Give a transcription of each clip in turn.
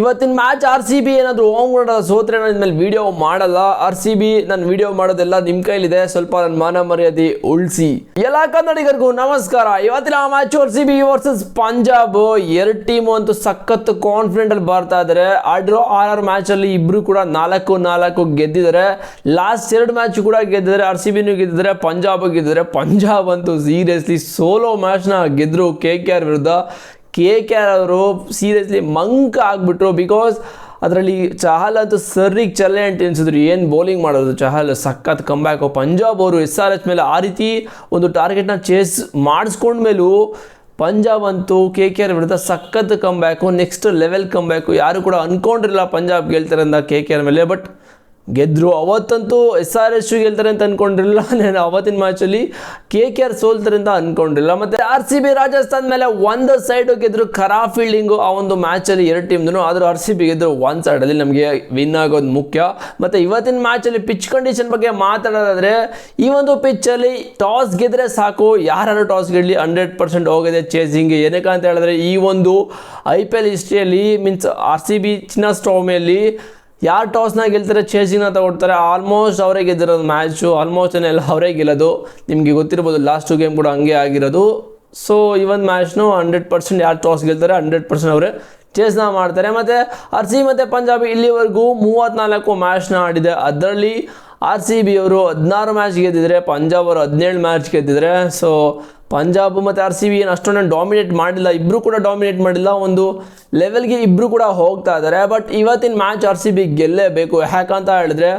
ಇವತ್ತಿನ match RCB ಏನಾದರೂ home ground ಸೋತ್ರೆ ನಾನು ಇನ್ಮೇಲೆ ವಿಡಿಯೋ ಮಾಡಲ್ಲ. RCB ನಾನು ವಿಡಿಯೋ ಮಾಡೋದೆಲ್ಲ ನಿಮ್ಮ ಕೈಲಿದೆ, ಸ್ವಲ್ಪ ನನ್ನ ಮಾನ ಮರ್ಯಾದೆ ಉಳಿಸಿ. ಎಲ್ಲ ಕನ್ನಡಿಗರಿಗೂ ನಮಸ್ಕಾರ. ಇವತ್ತಿನ ಮ್ಯಾಚ್ RCB ವರ್ಸಸ್ ಪಂಜಾಬ್. ಎರಡು ಟೀಮು ಅಂತೂ ಸಖತ್ ಕಾನ್ಫಿಡೆಂಟ್ ಅಲ್ಲಿ ಬರ್ತಾ ಇದ್ದಾರೆ. ಆಡಿರೋ 6 ಮ್ಯಾಚ್ ಅಲ್ಲಿ ಇಬ್ರು ಕೂಡ 4-4 ಗೆದ್ದಿದ್ದಾರೆ. ಲಾಸ್ಟ್ 2 ಮ್ಯಾಚ್ ಕೂಡ ಗೆದ್ದಿದ್ದಾರೆ. RCBನೂ ಗೆದ್ದಿದ್ದಾರೆ, ಪಂಜಾಬ್ ಗೆದ್ದಿದ್ದಾರೆ. ಪಂಜಾಬ್ ಅಂತೂ ಸೀರಿಯಸ್ಲಿ ಸೋಲೋ ಮ್ಯಾಚ್ನ ಗೆದ್ರು KKR ವಿರುದ್ಧ. KKR ಅವರು ಸೀರಿಯಸ್ಲಿ ಮಂಕ್ ಆಗಿಬಿಟ್ರು. ಬಿಕಾಸ್ ಅದರಲ್ಲಿ ಚಹಲ್ ಅಂತೂ ಸರ್ರಿಗೆ ಚಲ್ಲೆ ಅಂತ ಎನಿಸಿದ್ರು. ಏನು ಬೌಲಿಂಗ್ ಮಾಡೋದು ಚಹಲ್, ಸಖತ್ ಕಂಬ್ಯಾಕು. ಪಂಜಾಬ್ ಅವರು SRH ಮೇಲೆ ಆ ರೀತಿ ಒಂದು ಟಾರ್ಗೆಟ್ನ ಚೇಸ್ ಮಾಡಿಸ್ಕೊಂಡ್ಮೇಲೂ ಪಂಜಾಬ್ ಅಂತೂ KKR ವಿರುದ್ಧ ಸಖತ್ ಕಂಬ್ಯಾಕು, ನೆಕ್ಸ್ಟ್ ಲೆವೆಲ್ ಕಂಬ್ಯಾಕು. ಯಾರು ಕೂಡ ಅಂದ್ಕೊಂಡಿರಲಿಲ್ಲ ಪಂಜಾಬ್ ಗೆಲ್ತಾರೆ ಅಂತ KKR ಮೇಲೆ, ಬಟ್ ಗೆದ್ದರು. ಅವತ್ತಂತೂ SRH ಗೆಲ್ತಾರೆ ಅಂತ ಅಂದ್ಕೊಂಡಿರಲಿಲ್ಲ. ನಾನು ಅವತ್ತಿನ ಮ್ಯಾಚಲ್ಲಿ KKR ಸೋಲ್ತಾರೆ ಅಂತ ಅಂದ್ಕೊಂಡಿರಲಿಲ್ಲ. ಮತ್ತು RCB ರಾಜಸ್ಥಾನ್ ಮೇಲೆ ಒಂದು ಸೈಡು ಗೆದ್ದರು. ಖರಾ ಫೀಲ್ಡಿಂಗು ಆ ಒಂದು ಮ್ಯಾಚಲ್ಲಿ 2 ಟೀಮ್ದು. ಆದರೂ RCB ಗೆದ್ದರು ಒಂದು ಸೈಡಲ್ಲಿ. ನಮಗೆ ವಿನ್ ಆಗೋದು ಮುಖ್ಯ. ಮತ್ತು ಇವತ್ತಿನ ಮ್ಯಾಚಲ್ಲಿ ಪಿಚ್ ಕಂಡೀಷನ್ ಬಗ್ಗೆ ಮಾತಾಡೋದಾದರೆ, ಈ ಒಂದು ಪಿಚ್ಚಲ್ಲಿ ಟಾಸ್ ಗೆದ್ದರೆ ಸಾಕು, ಯಾರು ಟಾಸ್ ಗೆಡಲಿ 100% ಹೋಗಿದೆ ಚೇಸಿಂಗ್ಗೆ. ಏನಕ್ಕೆ ಅಂತ ಹೇಳಿದ್ರೆ, ಈ ಒಂದು IPL ಹಿಸ್ಟ್ರಿಯಲ್ಲಿ ಮೀನ್ಸ್ RCB ಚಿನ್ನಸ್ವಾಮಿಯಲ್ಲಿ ಯಾರು ಟಾಸ್ನ ಗೆಲ್ತಾರೆ ಚೇಸಿಂಗ್ನ ತಗೊಳ್ತಾರೆ. ಆಲ್ಮೋಸ್ಟ್ ಅವರೇ ಗೆದ್ದಿರೋದು ಮ್ಯಾಚು, ಆಲ್ಮೋಸ್ಟ್ ಎಲ್ಲ ಅವರೇ ಗೆಲ್ಲೋದು. ನಿಮಗೆ ಗೊತ್ತಿರ್ಬೋದು, ಲಾಸ್ಟ್ 2 ಗೇಮ್ ಕೂಡ ಹಂಗೆ ಆಗಿರೋದು. ಸೊ ಈ ಒಂದು ಮ್ಯಾಚ್ನು 100% ಯಾರು ಟಾಸ್ ಗೆಲ್ತಾರೆ 100% ಅವರೇ ಚೇಸ್ನ ಮಾಡ್ತಾರೆ. ಮತ್ತು RCB ಮತ್ತು ಪಂಜಾಬ್ ಇಲ್ಲಿವರೆಗೂ 34 ಮ್ಯಾಚ್ನ ಆಡಿದೆ. ಅದರಲ್ಲಿ RCB ಅವರು 16 ಮ್ಯಾಚ್ ಗೆದ್ದಿದ್ದಾರೆ, ಪಂಜಾಬ್ ಅವರು 17 ಮ್ಯಾಚ್ ಗೆದ್ದಿದ್ದಾರೆ. ಸೊ ಪಂಜಾಬ್ ಮತ್ತು RCB ಏನು ಅಷ್ಟೊಂದು ಡಾಮಿನೇಟ್ ಮಾಡಿಲ್ಲ, ಇಬ್ಬರು ಕೂಡ ಡಾಮಿನೇಟ್ ಮಾಡಿಲ್ಲ. ಒಂದು ಲೆವೆಲ್ಗೆ ಇಬ್ಬರು ಕೂಡ ಹೋಗ್ತಾ ಇದ್ದಾರೆ. ಬಟ್ ಇವತ್ತಿನ ಮ್ಯಾಚ್ RCB ಗೆಲ್ಲೇಬೇಕು. ಯಾಕಂತ ಹೇಳಿದ್ರೆ,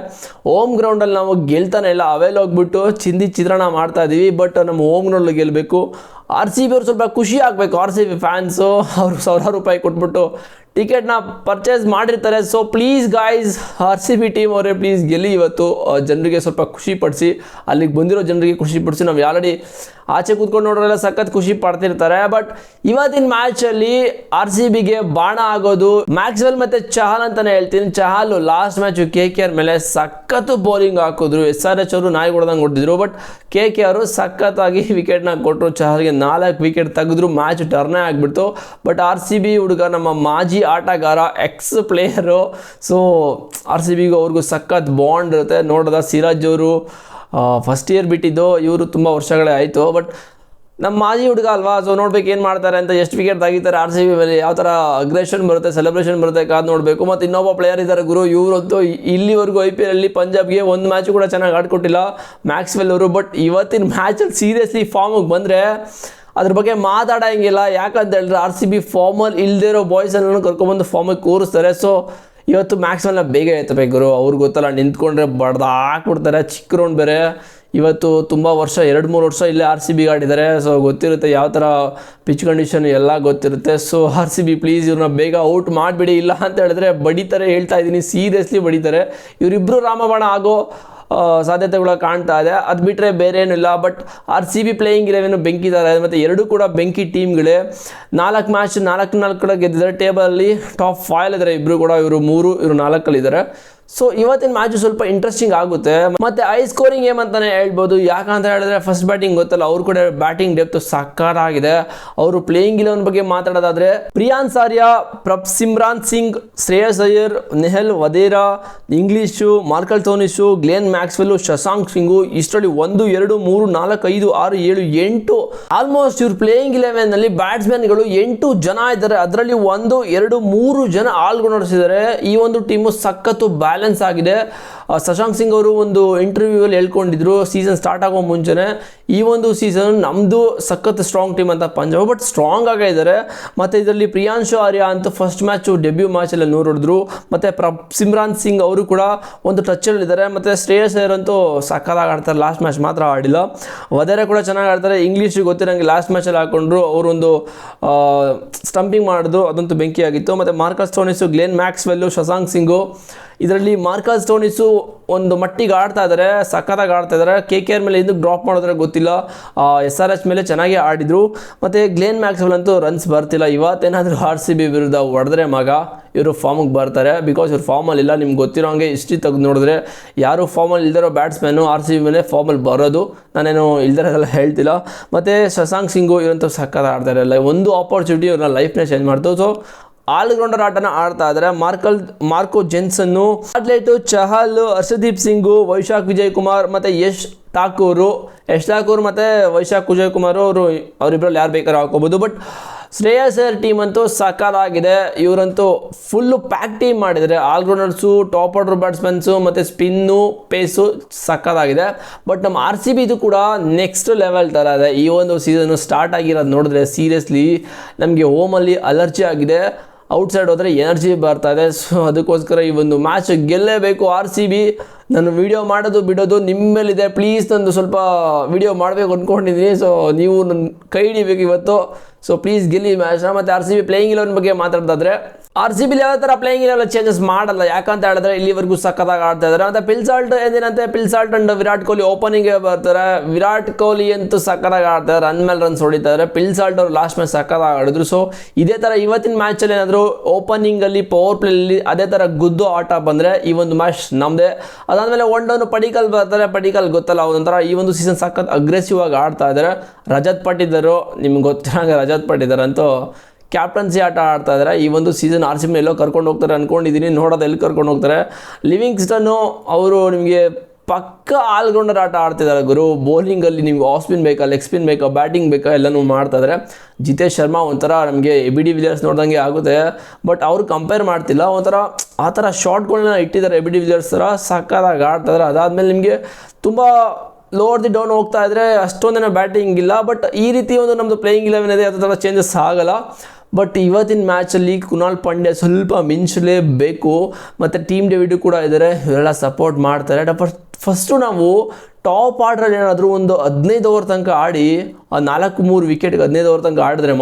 ಹೋಮ್ ಗ್ರೌಂಡಲ್ಲಿ ನಾವು ಗೆಲ್ತಾನೆ ಇಲ್ಲ, ಅವೆಲ್ಲ ಹೋಗ್ಬಿಟ್ಟು ಚಿತ್ರಾನ್ನ ಮಾಡ್ತಾ ಇದ್ದೀವಿ. ಬಟ್ ನಮ್ಮ ಹೋಮ್ ಗ್ರೌಂಡಲ್ಲಿ ಗೆಲ್ಲಬೇಕು. RCB ಅವ್ರು ಸ್ವಲ್ಪ ಖುಷಿ ಆಗಬೇಕು. RCB ಫ್ಯಾನ್ಸು ಅವರು 1000 ರೂಪಾಯಿ ಕೊಟ್ಬಿಟ್ಟು ಟಿಕೆಟ್ನ ಪರ್ಚೇಸ್ ಮಾಡಿರ್ತಾರೆ. So please guys, RCB team ಅವರೇ ಪ್ಲೀಸ್ ಗೆಲ್ಲಿ. ಇವತ್ತು ಜನರಿಗೆ ಸ್ವಲ್ಪ ಖುಷಿ ಪಡಿಸಿ, ಅಲ್ಲಿಗೆ ಬಂದಿರೋ ಜನರಿಗೆ ಖುಷಿ ಪಡಿಸಿ. ನಾವು ಆಲ್ರೆಡಿ ಆಚೆ ಕೂತ್ಕೊಂಡು ನೋಡೋರೆಲ್ಲ ಸಖತ್ ಖುಷಿ ಪಡ್ತಿರ್ತಾರೆ. ಬಟ್ ಇವತ್ತಿನ ಮ್ಯಾಚಲ್ಲಿ RCBಗೆ ಬಾಣ ಆಗೋದು ಮ್ಯಾಕ್ಸ್ವೆಲ್ ಮತ್ತು ಚಹಲ್ ಅಂತಲೇ ಹೇಳ್ತೀನಿ. ಚಹಲ್ ಲಾಸ್ಟ್ ಮ್ಯಾಚು KKR ಮೇಲೆ ಸಖತ್ತು ಬೌಲಿಂಗ್ ಹಾಕಿದ್ರು. SRH ಅವರು ನಾಯಿ ಹೊಡೆದಂಗೆ ಹೊಡೆದಿದ್ರು. ಬಟ್ KKR ಅವರು ಸಖತ್ತಾಗಿ ವಿಕೆಟ್ನ ಕೊಟ್ಟರು. ಚಹಲ್ಗೆ 4 ವಿಕೆಟ್ ತೆಗೆದ್ರು. ಮ್ಯಾಚ್ ಟರ್ನೇ ಆಗಿಬಿಡ್ತು. ಬಟ್ RCB ಹುಡುಗ, ನಮ್ಮ ಮಾಜಿ ಆಟಗಾರ, ಎಕ್ಸ್ ಪ್ಲೇಯರು. ಸೊ RCBಗೂ ಅವ್ರಿಗೂ ಸಖತ್ ಬಾಂಡ್ ಇರುತ್ತೆ. ನೋಡೋದ ಸಿರಾಜ್ ಅವರು ಫಸ್ಟ್ ಇಯರ್ ಬಿಟ್ಟಿದ್ದು, ಇವರು ತುಂಬ ವರ್ಷಗಳೇ ಆಯಿತು. ಬಟ್ ನಮ್ಮ ಮಾಜಿ ಹುಡುಗ ಅಲ್ವಾ, ಸೊ ನೋಡ್ಬೇಕು ಏನು ಮಾಡ್ತಾರೆ ಅಂತ, ಎಷ್ಟು ವಿಕೆಟ್ ತೆಗಿತಾರೆ RCB ಮೇಲೆ, ಯಾವ ಥರ ಅಗ್ರೆಷನ್ ಬರುತ್ತೆ, ಸೆಲೆಬ್ರೇಷನ್ ಬರುತ್ತೆ, ಕಾದು ನೋಡಬೇಕು. ಮತ್ತು ಇನ್ನೊಬ್ಬ ಪ್ಲೇಯರ್ ಇದ್ದಾರೆ ಗುರು, ಇವರಂತೂ ಇಲ್ಲಿವರೆಗೂ IPL ಅಲ್ಲಿ ಪಂಜಾಬ್ಗೆ ಒಂದು ಮ್ಯಾಚು ಕೂಡ ಚೆನ್ನಾಗಿ ಆಡ್ಕೊಟ್ಟಿಲ್ಲ, ಮ್ಯಾಕ್ಸ್ವೆಲ್ ಅವರು. ಬಟ್ ಇವತ್ತಿನ ಮ್ಯಾಚಲ್ಲಿ ಸೀರಿಯಸ್ಲಿ ಫಾರ್ಮಿಗೆ ಬಂದರೆ ಅದ್ರ ಬಗ್ಗೆ ಮಾತಾಡೋಂಗಿಲ್ಲ. ಯಾಕಂತ ಹೇಳಿದ್ರೆ RCB ಫಾರ್ಮಲ್ಲಿ ಇಲ್ಲದೇ ಇರೋ ಬಾಯ್ಸನ್ನು ಕರ್ಕೊಂಬಂದು ಫಾರ್ಮಿಗೆ ಕೂರಿಸ್ತಾರೆ. ಸೊ ಇವತ್ತು ಮ್ಯಾಕ್ಸ್ವೆಲ್ನ ಬೇಗ ಎತ್ತಬೇಕು ಗುರು. ಅವ್ರಿಗೆ ಗೊತ್ತಲ್ಲ, ನಿಂತ್ಕೊಂಡ್ರೆ ಬಡ್ದು ಹಾಕ್ಬಿಡ್ತಾರೆ. ಚಿಕ್ಕ ರೌಂಡ್ ಬೇರೆ. ಇವತ್ತು ತುಂಬ ವರ್ಷ, 2-3 ವರ್ಷ ಇಲ್ಲೇ RCB ಆಡಿದ್ದಾರೆ. ಸೊ ಗೊತ್ತಿರುತ್ತೆ ಯಾವ ಥರ ಪಿಚ್ ಕಂಡೀಷನ್ ಎಲ್ಲ ಗೊತ್ತಿರುತ್ತೆ. ಸೊ RCB ಪ್ಲೀಸ್ ಇವ್ರನ್ನ ಬೇಗ ಔಟ್ ಮಾಡಿಬಿಡಿ. ಇಲ್ಲ ಅಂತ ಹೇಳಿದ್ರೆ ಬಡಿತಾರೆ, ಹೇಳ್ತಾ ಇದ್ದೀನಿ, ಸೀರಿಯಸ್ಲಿ ಬಡಿತಾರೆ. ಇವರಿಬ್ಬರು ರಾಮಬಾಣ ಆಗೋ ಸಾಧ್ಯತೆಗಳು ಕಾಣ್ತಾ ಇದೆ. ಅದು ಬಿಟ್ಟರೆ ಬೇರೆ ಏನಿಲ್ಲ. But RCB playing 11 ಬೆಂಕಿದ್ದಾರೆ. ಮತ್ತು 2 ಕೂಡ ಬೆಂಕಿ ಟೀಮ್ಗಳೇ. 4 ಮ್ಯಾಚ್ 4 ಕೂಡ ಗೆದ್ದಿದ್ದಾರೆ. ಟೇಬಲಲ್ಲಿ ಟಾಪ್ 5 ಇದ್ದಾರೆ ಇಬ್ಬರು ಕೂಡ. ಇವರು 3, ಇವರು 4 ಸೊ ಇವತ್ತಿನ ಮ್ಯಾಚು ಸ್ವಲ್ಪ ಇಂಟ್ರೆಸ್ಟಿಂಗ್ ಆಗುತ್ತೆ. ಮತ್ತು ಹೈ ಸ್ಕೋರಿಂಗ್ ಗೇಮ್ ಅಂತಲೇ ಹೇಳ್ಬೋದು. ಯಾಕಂತ ಹೇಳಿದ್ರೆ ಫಸ್ಟ್ ಬ್ಯಾಟಿಂಗ್ ಗೊತ್ತಲ್ಲ, ಅವ್ರು ಕೂಡ ಬ್ಯಾಟಿಂಗ್ ಡೆಪ್ತ್ ಸಕ್ಕತ್ತಾಗಿದೆ. ಅವರು ಪ್ಲೇಯಿಂಗ್ 11 ಬಗ್ಗೆ ಮಾತಾಡೋದಾದರೆ, Priyansh Arya, Simran Singh, Shreyas Iyer, Nehal Wadhera, Inglis, Marcus Stoinis, Glenn Maxwell, Shashank Singh, ಇಷ್ಟರಲ್ಲಿ 1, 2, 3, 4, 5, 6, 7, 8 ಆಲ್ಮೋಸ್ಟ್ ಇವ್ರು ಪ್ಲೇಯಿಂಗ್ 11ನಲ್ಲಿ ಬ್ಯಾಟ್ಸ್ಮನ್ಗಳು 8 ಜನ ಇದ್ದಾರೆ. ಅದರಲ್ಲಿ 1, 2, 3 ಜನ ಆಲ್ರೌಂಡರ್ಸ್ ಇದ್ದಾರೆ. ಈ ಒಂದು ಟೀಮು ಸಖತ್ತು ಬ್ಯಾಲೆನ್ಸ್ ಆಗಿದೆ. ಶಶಾಂಕ್ ಸಿಂಗ್ ಅವರು ಒಂದು ಇಂಟರ್ವ್ಯೂವಲ್ಲಿ ಹೇಳ್ಕೊಂಡಿದ್ರು, ಸೀಸನ್ ಸ್ಟಾರ್ಟ್ ಆಗೋ ಮುಂಚೆನೆ, ಈ ಒಂದು ಸೀಸನ್ ನಮ್ಮದು ಸಖತ್ ಸ್ಟ್ರಾಂಗ್ ಟೀಮ್ ಅಂತ ಪಂಜಾಬ್. ಬಟ್ ಸ್ಟ್ರಾಂಗ್ ಆಗೇ ಇದ್ದಾರೆ. ಮತ್ತು ಇದರಲ್ಲಿ ಪ್ರಿಯಾಂಶ್ ಆರ್ಯ ಅಂತ ಫಸ್ಟ್ ಮ್ಯಾಚು ಡೆಬ್ಯೂ ಮ್ಯಾಚಲ್ಲಿ 100 ಹೊಡೆದ್ರು. ಮತ್ತು ಸಿಮ್ರಾನ್ ಸಿಂಗ್ ಅವರು ಕೂಡ ಒಂದು ಟಚ್ಚಲ್ಲಿದ್ದಾರೆ. ಮತ್ತು ಶ್ರೇಯಸ್ ಅಯ್ಯರ್ ಅಂತೂ ಸಖತ್ತಾಗಿ ಆಡ್ತಾರೆ. ಲಾಸ್ಟ್ ಮ್ಯಾಚ್ ಮಾತ್ರ ಆಡಿಲ್ಲ. ವಧೇರಾ ಕೂಡ ಚೆನ್ನಾಗಿ ಆಡ್ತಾರೆ. ಇಂಗ್ಲೀಷ್ ಗೊತ್ತಿರೋಂಗೆ ಲಾಸ್ಟ್ ಮ್ಯಾಚಲ್ಲಿ ಹಾಕೊಂಡ್ರು. ಅವರೊಂದು ಸ್ಟಂಪಿಂಗ್ ಮಾಡಿದ್ರು, ಅದಂತೂ ಬೆಂಕಿಯಾಗಿತ್ತು. ಮತ್ತು Marcus Stoinis, Glenn Maxwell, Shashank Singh. ಇದರಲ್ಲಿ ಮಾರ್ಕಸ್ ಸ್ಟೋನಿಸು ಒಂದು ಮಟ್ಟಿಗೆ ಆಡ್ತಾ ಇದ್ದಾರೆ, ಸಖತ್ತಾಗಿ ಆಡ್ತಾ ಇದ್ದಾರೆ. KKR ಮೇಲೆ ಇದಕ್ಕೆ ಡ್ರಾಪ್ ಮಾಡಿದ್ರೆ ಗೊತ್ತಿಲ್ಲ. SRH ಮೇಲೆ ಚೆನ್ನಾಗಿ ಆಡಿದರು. ಮತ್ತು ಗ್ಲೆನ್ ಮ್ಯಾಕ್ಸ್ವೆಲ್ ಅಂತೂ ರನ್ಸ್ ಬರ್ತಿಲ್ಲ. ಇವತ್ತೇನಾದರೂ RCB ವಿರುದ್ಧ ಹೊಡೆದ್ರೆ ಮಗ ಇವರು ಫಾರ್ಮಿಗೆ ಬರ್ತಾರೆ. ಬಿಕಾಸ್ ಇವ್ರು ಫಾರ್ಮಲ್ಲಿ ಇಲ್ಲ. ನಿಮ್ಗೆ ಗೊತ್ತಿರೋ ಹಂಗೆ ಹಿಸ್ಟ್ರಿ ತೆಗೆದು ನೋಡಿದ್ರೆ ಯಾರು ಫಾರ್ಮಲ್ಲಿ ಇಲ್ದಿರೋ ಬ್ಯಾಟ್ಸ್ಮನ್ನು RCB ಮೇಲೆ ಫಾರ್ಮಲ್ಲಿ ಬರೋದು. ನಾನೇನು ಇಲ್ದಿರೋದೆಲ್ಲ ಹೇಳ್ತಿಲ್ಲ. ಮತ್ತು ಶಶಾಂಕ್ ಸಿಂಗು ಇವರಂತೂ ಸಖತ್ತಾಗಿ ಆಡ್ತಾರೆ. ಒಂದು ಆಪರ್ಚುನಿಟಿ ಇವ್ರನ್ನ ಲೈಫ್ನೇ ಚೇಂಜ್ ಮಾಡ್ತು. ಸೊ ಆಲ್ರೌಂಡರ್ ಆಟನ ಆಡ್ತಾ ಇದ್ದಾರೆ. ಮಾರ್ಕೋ ಜೆನ್ಸನ್ನು, ಅಟ್ಲೇಟು ಚಹಲ್, ಹರ್ಷದೀಪ್ ಸಿಂಗು, ವೈಶಾಖ್ ವಿಜಯ್ ಕುಮಾರ್ ಮತ್ತು ಯಶ್ ಠಾಕೂರ್ ಮತ್ತು ವೈಶಾಖ್ ವಿಜಯ್ ಕುಮಾರ್ ಅವರಿಬ್ಬರಲ್ಲಿ ಯಾರು ಬೇಕಾದ್ರೂ ಹಾಕೋಬೋದು. ಬಟ್ ಶ್ರೇಯಸ್ ಅಯ್ಯರ್ ಟೀಮ್ ಅಂತೂ ಸಕ್ಕತ್ತಾಗಿದೆ. ಇವರಂತೂ ಫುಲ್ಲು ಪ್ಯಾಕ್ ಟೀಮ್ ಮಾಡಿದ್ದಾರೆ. ಆಲ್ರೌಂಡರ್ಸು, ಟಾಪ್ ಆರ್ಡರ್ ಬ್ಯಾಟ್ಸ್ಮನ್ಸು ಮತ್ತು ಸ್ಪಿನ್ನು, ಪೇಸು ಸಕ್ಕತ್ತಾಗಿದೆ. ಬಟ್ ನಮ್ಮ RCB ಇದು ಕೂಡ ನೆಕ್ಸ್ಟ್ ಲೆವೆಲ್ ಥರ ಇದೆ. ಈ ಒಂದು ಸೀಸನ್ನು ಸ್ಟಾರ್ಟ್ ಆಗಿರೋದು ನೋಡಿದ್ರೆ ಸೀರಿಯಸ್ಲಿ ನಮಗೆ ಹೋಮಲ್ಲಿ ಅಲರ್ಜಿ ಆಗಿದೆ. ಔಟ್ಸೈಡ್ ಹೋದರೆ ಎನರ್ಜಿ ಬರ್ತಾ ಇದೆ. ಸೊ ಅದಕ್ಕೋಸ್ಕರ ಈ ಒಂದು ಮ್ಯಾಚ್ ಗೆಲ್ಲೇಬೇಕು RCB. ನಾನು ವಿಡಿಯೋ ಮಾಡೋದು ಬಿಡೋದು ನಿಮ್ಮ ಮೇಲಿದೆ. ಪ್ಲೀಸ್ ನಂದು ಸ್ವಲ್ಪ ವಿಡಿಯೋ ಮಾಡಬೇಕು ಅಂದ್ಕೊಂಡಿದ್ದೀನಿ. ಸೊ ನೀವು ನನ್ನ ಕೈ ಹಿಡಿಬೇಕು ಇವತ್ತು. ಸೊ ಪ್ಲೀಸ್ ಗೆಲ್ಲಿ ಮ್ಯಾಚ್ನ. ಮತ್ತು RCB ಪ್ಲೇಯಿಂಗ್ 11 ಬಗ್ಗೆ ಮಾತಾಡ್ತಾಯಿದ್ರೆ RCB ಯಾವ ಥರ ಪ್ಲೇಯಿಂಗ್ 11 ಚೇಂಜಸ್ ಮಾಡಲ್ಲ. ಯಾಕಂತ ಹೇಳಿದ್ರೆ ಇಲ್ಲಿವರೆಗೂ ಸಕ್ಕತ್ತಾಗಿ ಆಡ್ತಾ ಇದ್ದಾರೆ. ಮತ್ತು ಪಿಲ್ಸಾಲ್ಟ್ ಅಂಡ್ ವಿರಾಟ್ ಕೊಹ್ಲಿ ಓಪನಿಂಗ್ಗೆ ಬರ್ತಾರೆ. ವಿರಾಟ್ ಕೊಹ್ಲಿ ಅಂತೂ ಸಕ್ಕತ್ತಾಗಿ ಆಡ್ತಾರೆ, ರನ್ ಮೇಲೆ ರನ್ಸ್ ಹೊಡಿತಾರೆ. ಪಿಲ್ಸಾಲ್ಟ್ ಅವರು ಲಾಸ್ಟ್ ಮ್ಯಾಚ್ ಸಕ್ಕತ್ತಾಗಿ ಆಡಿದ್ರು. ಸೊ ಇದೇ ಥರ ಇವತ್ತಿನ ಮ್ಯಾಚಲ್ಲಿ ಏನಾದರೂ ಓಪನಿಂಗಲ್ಲಿ ಪವರ್ ಪ್ಲೇಯಲ್ಲಿ ಅದೇ ಥರ ಗುದ್ದು ಆಟ ಬಂದರೆ ಈ ಒಂದು ಮ್ಯಾಚ್ ನಮ್ಮದೇ. ಅದಾದಮೇಲೆ ಒನ್ ಪಡಿಕಲ್ ಬರ್ತಾರೆ. ಪಡಿಕಲ್ ಗೊತ್ತಲ್ಲ, ಒಂಥರ ಈ ಒಂದು ಸೀಸನ್ ಸಖತ್ ಅಗ್ರೆಸಿವ್ ಆಗಿ ಆಡ್ತಾ ಇದ್ದಾರೆ. ರಜತ್ ಪಟ್ಟಿದ್ದರು, ನಿಮ್ಗೆ ಗೊತ್ತಿರಂಗೆ ರಜತ್ ಪಟ್ಟಿದ್ದಾರೆ ಅಂತೂ ಕ್ಯಾಪ್ಟನ್ಸಿ ಆಟ ಆಡ್ತಾ ಇದ್ದಾರೆ. ಈ ಒಂದು ಸೀಸನ್ RCB ಎಲ್ಲೋ ಕರ್ಕೊಂಡು ಹೋಗ್ತಾರೆ ಅಂದ್ಕೊಂಡಿದ್ದೀನಿ. ನೋಡೋದು ಎಲ್ಲಿ ಕರ್ಕೊಂಡು ಹೋಗ್ತಾರೆ. ಲಿವಿಂಗ್ಸ್ಟನ್ನು ಅವರು ನಿಮಗೆ ಪಕ್ಕ ಆಲ್ರೌಂಡರ್ ಆಟ ಆಡ್ತಿದ್ದಾರೆ ಗುರು. ಬೌಲಿಂಗಲ್ಲಿ ನಿಮ್ಗೆ ಆಫ್ ಸ್ಪಿನ್ ಬೇಕಾ, ಲೆಗ್ ಸ್ಪಿನ್ ಬೇಕಾ, ಬ್ಯಾಟಿಂಗ್ ಬೇಕಾ ಎಲ್ಲನೂ ಮಾಡ್ತಾಯಿದ್ದಾರೆ. ಜಿತೇಶ್ ಶರ್ಮಾ ಒಂಥರ ನಮಗೆ ABD ವಿಲಿಯರ್ಸ್ ನೋಡ್ದಂಗೆ ಆಗುತ್ತೆ. ಬಟ್ ಅವ್ರು ಕಂಪೇರ್ ಮಾಡ್ತಿಲ್ಲ. ಒಂಥರ ಆ ಥರ ಶಾರ್ಟ್ಗಳನ್ನ ಇಟ್ಟಿದ್ದಾರೆ ABD ವಿಲಿಯರ್ಸ್ ಥರ ಸಕ್ಕತ್ತಾಗಿ ಆಡ್ತಾಯಿದ್ದಾರೆ. ಅದಾದಮೇಲೆ ನಿಮಗೆ ತುಂಬ ಲೋವರ್ ದಿ ಡೌನ್ ಹೋಗ್ತಾ ಇದ್ದರೆ ಅಷ್ಟೊಂದೇನೋ ಬ್ಯಾಟಿಂಗ್ ಇಲ್ಲ. ಬಟ್ ಈ ರೀತಿ ಒಂದು ನಮ್ಮದು ಪ್ಲೇಯಿಂಗ್ 11 ಇದೆ, ಅದು ಥರ ಚೇಂಜಸ್ ಆಗಲ್ಲ. ಬಟ್ ಇವತ್ತಿನ ಮ್ಯಾಚಲ್ಲಿ ಕುನಾಲ್ ಪಾಂಡ್ಯ ಸ್ವಲ್ಪ ಮಿಂಚಲೇಬೇಕು. ಮತ್ತು ಟೀಮ್ ಡೇವಿಡ್ ಕೂಡ ಇದ್ದಾರೆ, ಇವರೆಲ್ಲ ಸಪೋರ್ಟ್ ಮಾಡ್ತಾರೆ. ಫಸ್ಟು ನಾವು ಟಾಪ್ ಆರ್ಡ್ರಲ್ಲಿ ಏನಾದರೂ ಒಂದು 15 ಓವರ್ ತನಕ ಆಡಿ ಆ 4-3 ವಿಕೆಟ್ಗೆ 15 ಓವರ್ ತನಕ ಆಡಿದ್ರೆ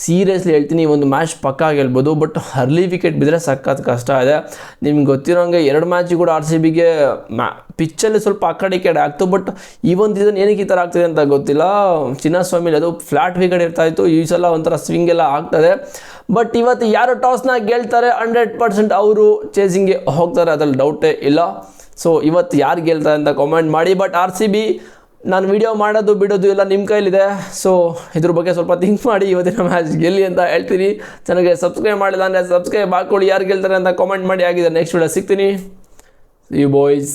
ಸೀರಿಯಸ್ಲಿ ಹೇಳ್ತೀನಿ ಒಂದು ಮ್ಯಾಚ್ ಪಕ್ಕಾ ಗೆಲ್ಬೋದು. ಬಟ್ ಅರ್ಲಿ ವಿಕೆಟ್ ಬಿದ್ದರೆ ಸಖತ್ ಕಷ್ಟ ಇದೆ. ನಿಮ್ಗೆ ಗೊತ್ತಿರೋಂಗೆ 2 ಮ್ಯಾಚ್ ಕೂಡ RCBಗೆ ಪಿಚ್ಚಲ್ಲಿ ಸ್ವಲ್ಪ ಆ ಕಡೆ ಈ ಕಡೆ ಆಗ್ತು. ಬಟ್ ಈ ಒಂದು ಸೀಸನ್ ಏನಕ್ಕೆ ಈ ಥರ ಆಗ್ತಿದೆ ಅಂತ ಗೊತ್ತಿಲ್ಲ. ಚಿನ್ನಸ್ವಾಮಿಲಿ ಅದು ಫ್ಲಾಟ್ ವಿಕೆಟ್ ಇರ್ತಾಯಿತ್ತು, ಈ ಸಲ ಒಂಥರ ಸ್ವಿಂಗ್ ಎಲ್ಲ ಆಗ್ತದೆ. ಬಟ್ ಇವತ್ತು ಯಾರು ಟಾಸ್ನ ಗೆಲ್ತಾರೆ 100% ಅವರು ಚೇಸಿಂಗ್ಗೆ ಹೋಗ್ತಾರೆ, ಅದ್ರಲ್ಲಿ ಡೌಟೇ ಇಲ್ಲ. ಸೊ ಇವತ್ತು ಯಾರು ಗೆಲ್ತಾರೆ ಅಂತ ಕಾಮೆಂಟ್ ಮಾಡಿ. ಬಟ್ RCB ನಾನು ವಿಡಿಯೋ ಮಾಡೋದು ಬಿಡೋದು ಎಲ್ಲ ನಿಮ್ಮ ಕೈಲಿದೆ. ಸೊ ಇದ್ರ ಬಗ್ಗೆ ಸ್ವಲ್ಪ ಥಿಂಕ್ ಮಾಡಿ ಇವತ್ತಿನ ಮ್ಯಾಚ್ ಗೆಲ್ಲಿ ಅಂತ ಹೇಳ್ತೀನಿ. ಚೆನ್ನಾಗಿ ಸಬ್ಸ್ಕ್ರೈಬ್ ಮಾಡಿಲ್ಲ ಅಂದರೆ ಸಬ್ಸ್ಕ್ರೈಬ್ ಹಾಕ್ಕೊಳ್ಳಿ. ಯಾರು ಗೆಲ್ತಾರೆ ಅಂತ ಕಾಮೆಂಟ್ ಮಾಡಿ. ಆಗಿದೆ ನೆಕ್ಸ್ಟ್ ವಿಡಿಯೋ ಸಿಗ್ತೀನಿ. ಯು ಬಾಯ್ಸ್.